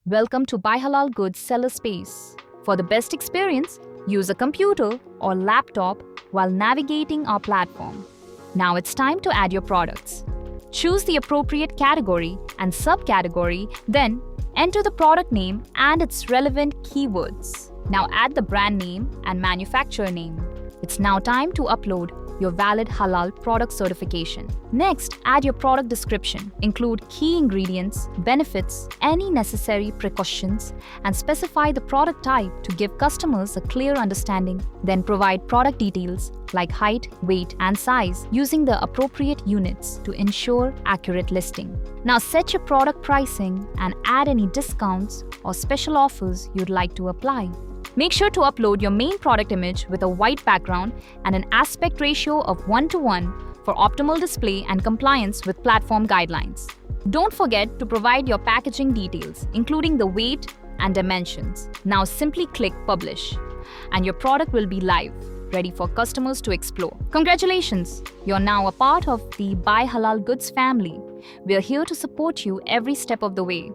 Welcome to BuyHalalGoods seller space. For the best experience, use a computer or laptop while navigating our platform. Now it's time to add your products. Choose the appropriate category and subcategory, then enter the product name and its relevant keywords. Now add the brand name and manufacturer name. It's now time to upload your valid halal product certification. Next, add your product description. Include key ingredients, benefits, any necessary precautions, and specify the product type to give customers a clear understanding. Then provide product details like height, weight, and size using the appropriate units to ensure accurate listing. Now set your product pricing and add any discounts or special offers you'd like to apply. Make sure to upload your main product image with a white background and an aspect ratio of 1:1 for optimal display and compliance with platform guidelines. Don't forget to provide your packaging details, including the weight and dimensions. Now simply click Publish, and your product will be live, ready for customers to explore. Congratulations! You're now a part of the BuyHalalGoods family. We're here to support you every step of the way.